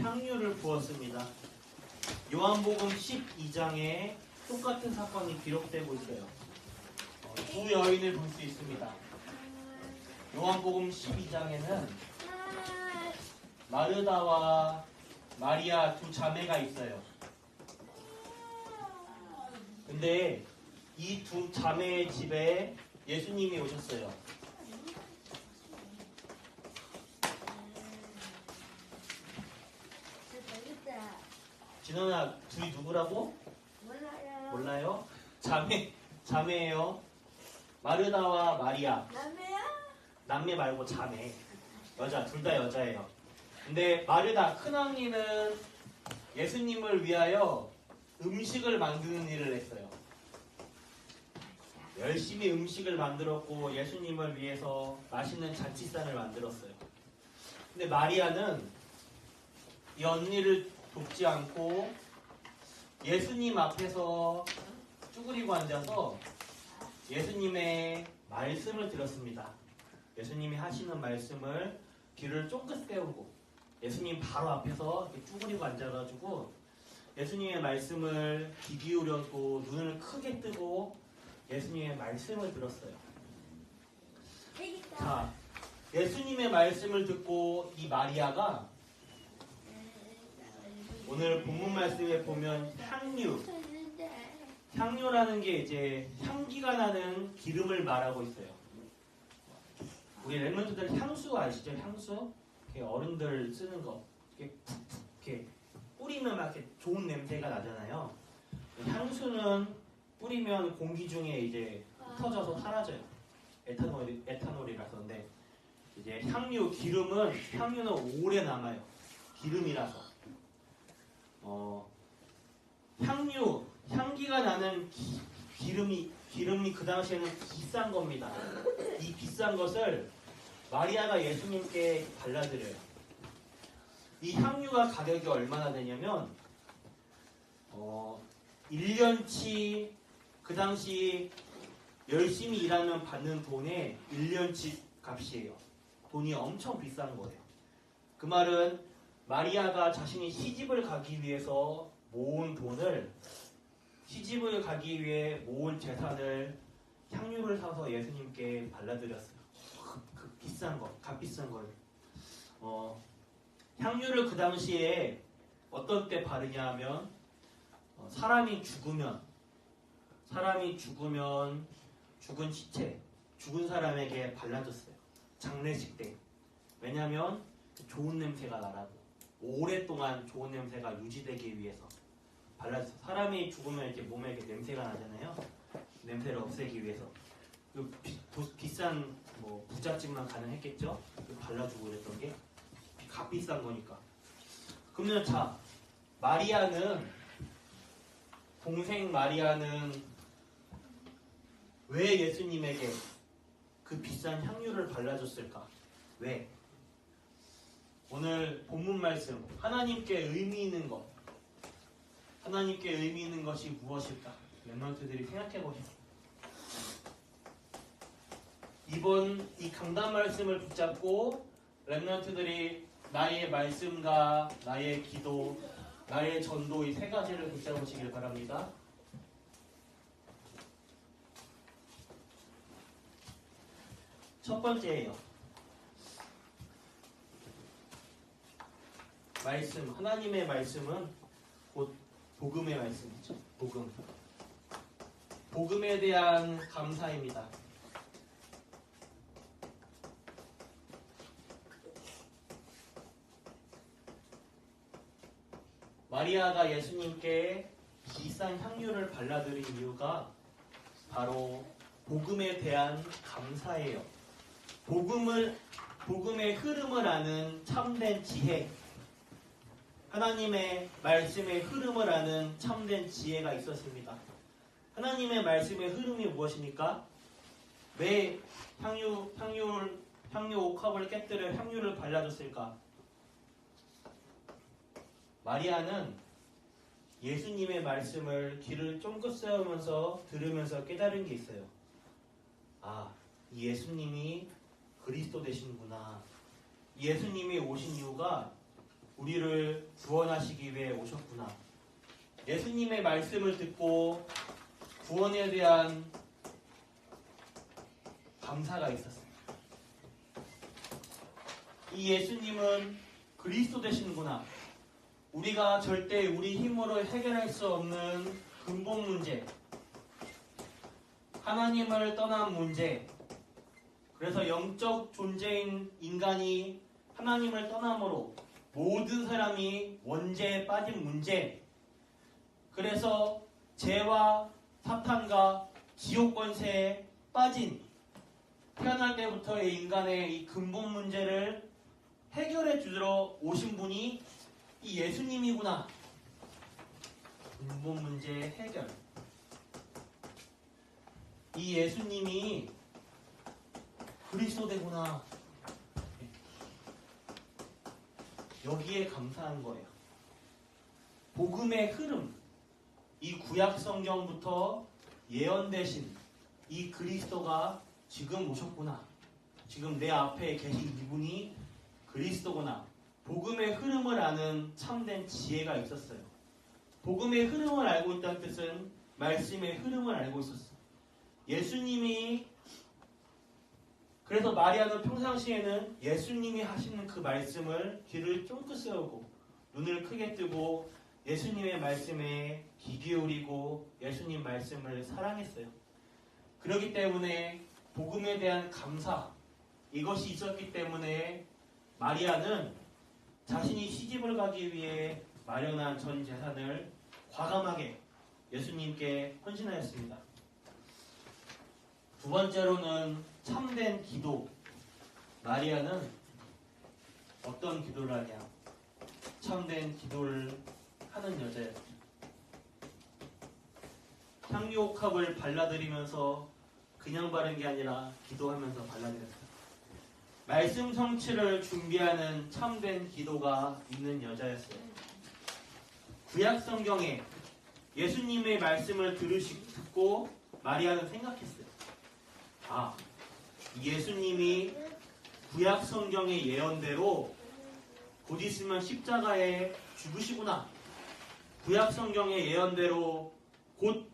향유를 부었습니다. 요한복음 12장에 똑같은 사건이 기록되고 있어요. 두 여인을 볼 수 있습니다. 요한복음 12장에는 마르다와 마리아 두 자매가 있어요. 근데 이 두 자매의 집에 예수님이 오셨어요. 진원아, 둘이 누구라고? 몰라요? 자매예요. 마르다와 마리아. 남매야? 남매 말고 자매. 여자, 둘 다 여자예요. 근데 마르다, 큰언니는 예수님을 위하여 음식을 만드는 일을 했어요. 열심히 음식을 만들었고 예수님을 위해서 맛있는 잔치상을 만들었어요. 근데 마리아는 이 언니를 돕지 않고 예수님 앞에서 쭈그리고 앉아서 예수님의 말씀을 들었습니다. 예수님이 하시는 말씀을 귀를 쫑긋 세우고 예수님 바로 앞에서 이렇게 쭈그리고 앉아가지고 예수님의 말씀을 귀 기울였고 눈을 크게 뜨고 예수님의 말씀을 들었어요. 자, 예수님의 말씀을 듣고 이 마리아가 오늘 본문 말씀에 보면 향유라는 게 이제 향기가 나는 기름을 말하고 있어요. 우리 랩런트들 향수 아시죠? 향수? 어른들 쓰는 거. 이렇게 푹푹 이렇게 뿌리면 막 이렇게 좋은 냄새가 나잖아요. 향수는 뿌리면 공기 중에 이제 흩어져서 사라져요. 에탄올이라서. 근데 이제 향유는 오래 남아요. 기름이라서. 향기가 나는 기름이 그 당시에는 비싼 겁니다. 이 비싼 것을 마리아가 예수님께 발라드려요. 이 향유가 가격이 얼마나 되냐면 1년치 그 당시 열심히 일하면 받는 돈의 1년치 값이에요. 돈이 엄청 비싼 거예요. 그 말은 마리아가 자신이 시집을 가기 위해서 모은 재산을 향유를 사서 예수님께 발라드렸어요. 그 비싼 거, 값비싼 걸. 향유를 그 당시에 어떤 때 바르냐 하면 사람이 죽으면 죽은 시체, 죽은 사람에게 발라줬어요. 장례식 때. 왜냐하면 좋은 냄새가 나라고. 오랫동안 좋은 냄새가 유지되기 위해서 발라줬어요. 사람이 죽으면 이렇게 몸에 이렇게 냄새가 나잖아요. 냄새를 없애기 위해서. 비싼 부잣집만 가능했겠죠? 발라주고 그랬던 게 값비싼 거니까. 그러면 자, 동생 마리아는 왜 예수님에게 그 비싼 향유를 발라줬을까? 왜? 오늘 본문 말씀, 하나님께 의미 있는 것이 무엇일까? 랩런트들이 생각해 보십시오. 이번 이 강단 말씀을 붙잡고 랩런트들이 나의 말씀과 나의 기도, 나의 전도 이 세 가지를 붙잡으시길 바랍니다. 첫 번째예요. 말씀, 하나님의 말씀은 곧 복음의 말씀이죠. 복음에 대한 감사입니다. 마리아가 예수님께 비싼 향유를 발라드린 이유가 바로 복음에 대한 감사예요. 복음의 흐름을 아는 참된 지혜, 하나님의 말씀의 흐름을 아는 참된 지혜가 있었습니다. 하나님의 말씀의 흐름이 무엇입니까? 왜 향유 옥합을 깨뜨려 향유를 발라줬을까? 마리아는 예수님의 말씀을 귀를 쫑긋 세우면서 들으면서 깨달은 게 있어요. 아, 이 예수님이 그리스도 되시는구나. 예수님이 오신 이유가 우리를 구원하시기 위해 오셨구나. 예수님의 말씀을 듣고 구원에 대한 감사가 있었습니다. 이 예수님은 그리스도 되시는구나. 우리가 절대 우리 힘으로 해결할 수 없는 근본 문제, 하나님을 떠난 문제, 그래서 영적 존재인 인간이 하나님을 떠남으로 모든 사람이 원죄에 빠진 문제, 그래서 죄와 사탄과 지옥 권세에 빠진 태어날 때부터의 인간의 이 근본 문제를 해결해 주러 오신 분이 이 예수님이구나. 근본 문제 해결. 이 예수님이 그리스도 되구나. 여기에 감사한 거예요. 복음의 흐름, 이 구약 성경부터 예언되신 이 그리스도가 지금 오셨구나. 지금 내 앞에 계신 이분이 그리스도구나. 복음의 흐름을 아는 참된 지혜가 있었어요. 복음의 흐름을 알고 있다는 뜻은 말씀의 흐름을 알고 있었어요. 예수님이, 그래서 마리아는 평상시에는 예수님이 하시는 그 말씀을 귀를 쫑긋 세우고 눈을 크게 뜨고 예수님의 말씀에 귀 기울이고 예수님 말씀을 사랑했어요. 그렇기 때문에 복음에 대한 감사, 이것이 있었기 때문에 마리아는 자신이 시집을 가기 위해 마련한 전 재산을 과감하게 예수님께 헌신하였습니다. 두 번째로는 참된 기도. 마리아는 어떤 기도를 하냐? 참된 기도를 하는 여자였죠. 향유옥합을 발라드리면서 그냥 바른 게 아니라 기도하면서 발라드렸어요. 말씀 성취를 준비하는 참된 기도가 있는 여자였어요. 구약 성경에 예수님의 말씀을 듣고 마리아는 생각했어요. 아, 예수님이 구약 성경의 예언대로 곧 있으면 십자가에 죽으시구나. 구약 성경의 예언대로 곧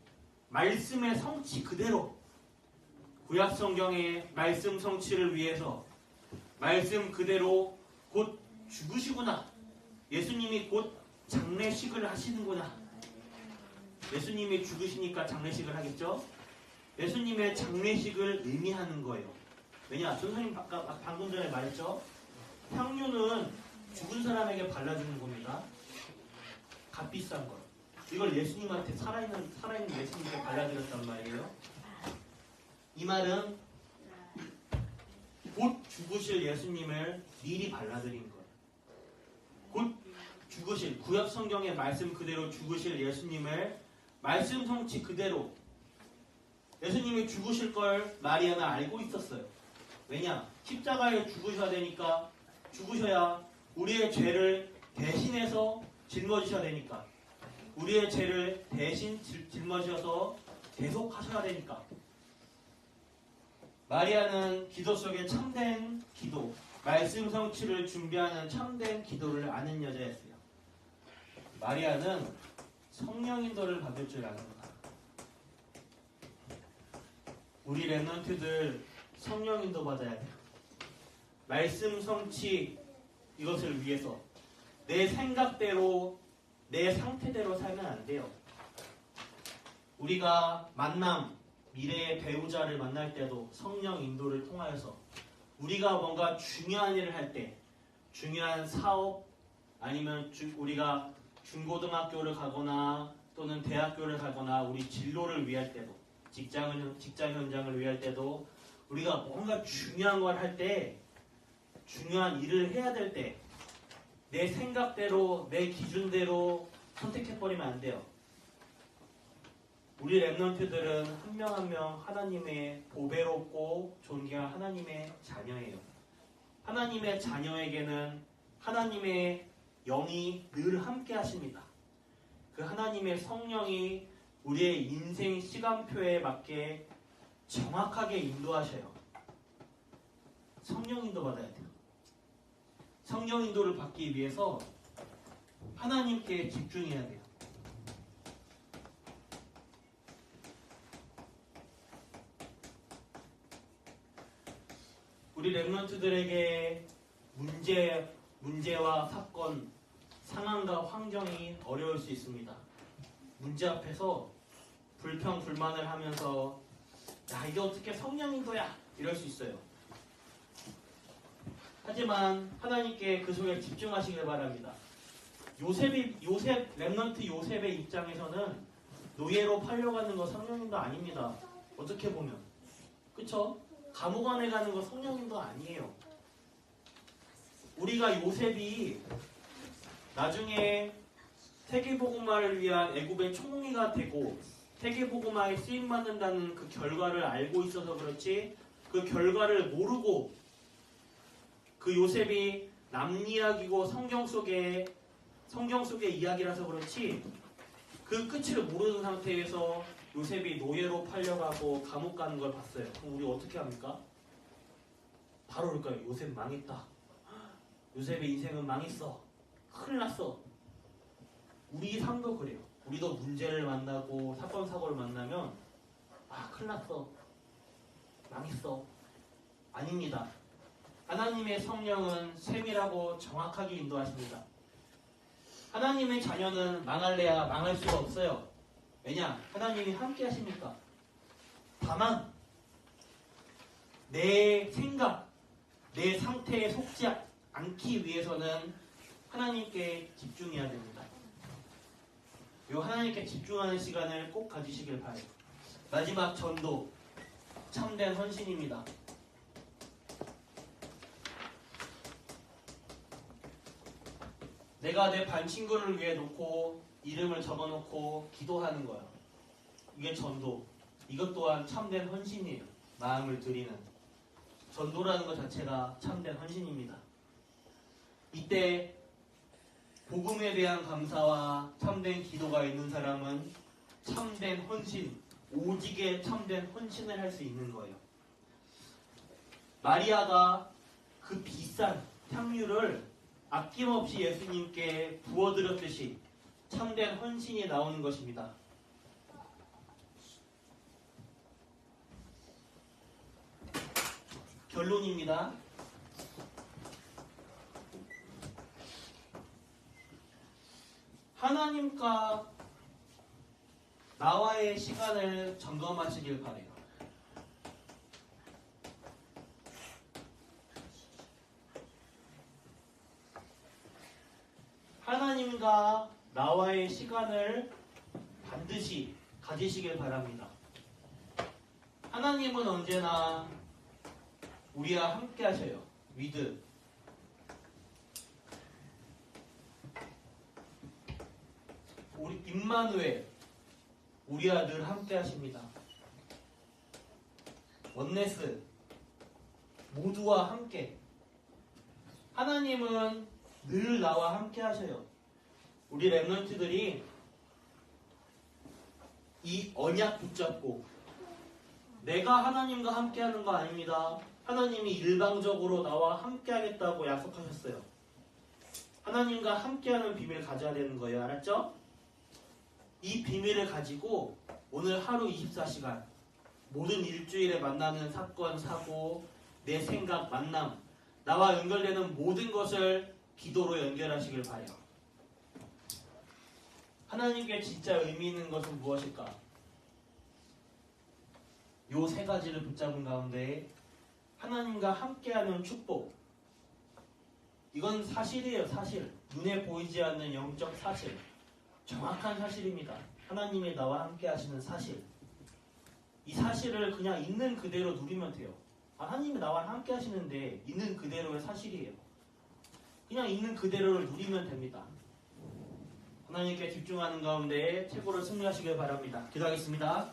말씀의 성취 그대로 구약 성경의 말씀 성취를 위해서 말씀 그대로 곧 죽으시구나. 예수님이 곧 장례식을 하시는구나. 예수님이 죽으시니까 장례식을 하겠죠? 예수님의 장례식을 의미하는 거예요. 왜냐? 선생님 방금 전에 말했죠? 향유는 죽은 사람에게 발라주는 겁니다. 값비싼 걸. 이걸 예수님한테 살아있는 예수님께 발라드렸단 말이에요. 이 말은 곧 죽으실 예수님을 미리 발라드린 거예요. 곧 죽으실, 구약 성경의 말씀 그대로 죽으실 예수님을 말씀 성취 그대로 예수님이 죽으실 걸 마리아는 알고 있었어요. 왜냐? 십자가에 죽으셔야 되니까, 죽으셔야 우리의 죄를 대신해서 짊어지셔야 되니까, 우리의 죄를 대신 짊어지셔서 계속하셔야 되니까. 마리아는 기도 속에 참된 기도, 말씀 성취를 준비하는 참된 기도를 아는 여자였어요. 마리아는 성령 인도를 받을 줄 아는 거다. 우리 랩런트들 성령 인도 받아야 돼요. 말씀 성취 이것을 위해서 내 생각대로 내 상태대로 살면 안 돼요. 우리가 만남, 미래의 배우자를 만날 때도 성령 인도를 통하여서 우리가 뭔가 중요한 일을 할 때, 중요한 사업 아니면 우리가 중고등학교를 가거나 또는 대학교를 가거나 우리 진로를 위할 때도, 직장 현장을 위할 때도 우리가 뭔가 중요한 걸 할 때, 중요한 일을 해야 될 때 내 생각대로 내 기준대로 선택해버리면 안 돼요. 우리 랩런트들은 한 명 한 명 하나님의 보배롭고 존귀한 하나님의 자녀예요. 하나님의 자녀에게는 하나님의 영이 늘 함께 하십니다. 그 하나님의 성령이 우리의 인생 시간표에 맞게 정확하게 인도하셔요. 성령 인도 받아야 돼요. 성령 인도를 받기 위해서 하나님께 집중해야 돼요. 우리 렘넌트들에게 문제와 사건, 상황과 환경이 어려울 수 있습니다. 문제 앞에서 불평불만을 하면서 야, 이게 어떻게 성령인도야? 이럴 수 있어요. 하지만 하나님께 그 속에 집중하시길 바랍니다. 렘넌트 요셉의 입장에서는 노예로 팔려가는 거 성령님도 아닙니다. 어떻게 보면. 그쵸? 감옥 안에 가는 거 성령님도 아니에요. 우리가 요셉이 나중에 세계복음화를 위한 애굽의 총리가 되고 세계복음화에 쓰임받는다는 그 결과를 알고 있어서 그렇지, 그 결과를 모르고 그 요셉이 남이야기고 성경 속의 이야기라서 그렇지 그 끝을 모르는 상태에서 요셉이 노예로 팔려가고 감옥 가는 걸 봤어요. 그럼 우리 어떻게 합니까? 바로 그럴까요? 요셉 망했다. 요셉의 인생은 망했어. 큰일 났어. 우리 삶도 그래요. 우리도 문제를 만나고 사건 사고를 만나면 큰일 났어. 망했어. 아닙니다. 하나님의 성령은 세밀하고 정확하게 인도하십니다. 하나님의 자녀는 망할래야 망할 수가 없어요. 왜냐? 하나님이 함께 하시니까. 다만 내 생각, 내 상태에 속지 않기 위해서는 하나님께 집중해야 됩니다. 이 하나님께 집중하는 시간을 꼭 가지시길 바라요. 마지막 전도, 참된 헌신입니다. 내가 내 반 친구를 위해 놓고 이름을 적어놓고 기도하는 거예요. 이게 전도. 이것 또한 참된 헌신이에요. 마음을 드리는. 전도라는 것 자체가 참된 헌신입니다. 이때 복음에 대한 감사와 참된 기도가 있는 사람은 참된 헌신, 오직의 참된 헌신을 할 수 있는 거예요. 마리아가 그 비싼 향유를 아낌없이 예수님께 부어드렸듯이 참된 헌신이 나오는 것입니다. 결론입니다. 하나님과 나와의 시간을 점검하시길 바라요. 하나님과 나와의 시간을 반드시 가지시길 바랍니다. 하나님은 언제나 우리와 함께 하셔요. 위드. 우리 임마누엘, 우리와 늘 함께 하십니다. 원네스, 모두와 함께. 하나님은 늘 나와 함께 하셔요. 우리 렘넌트들이 이 언약 붙잡고 내가 하나님과 함께 하는 거 아닙니다. 하나님이 일방적으로 나와 함께 하겠다고 약속하셨어요. 하나님과 함께하는 비밀을 가져야 되는 거예요. 알았죠? 이 비밀을 가지고 오늘 하루 24시간 모든 일주일에 만나는 사건, 사고, 내 생각, 만남, 나와 연결되는 모든 것을 기도로 연결하시길 바라요. 하나님께 진짜 의미 있는 것은 무엇일까? 요 세 가지를 붙잡은 가운데 하나님과 함께하는 축복. 이건 사실이에요. 사실. 눈에 보이지 않는 영적 사실. 정확한 사실입니다. 하나님이 나와 함께 하시는 사실. 이 사실을 그냥 있는 그대로 누리면 돼요. 하나님이 나와 함께 하시는데 있는 그대로의 사실이에요. 그냥 있는 그대로를 누리면 됩니다. 하나님께 집중하는 가운데 최고로 승리하시길 바랍니다. 기도하겠습니다.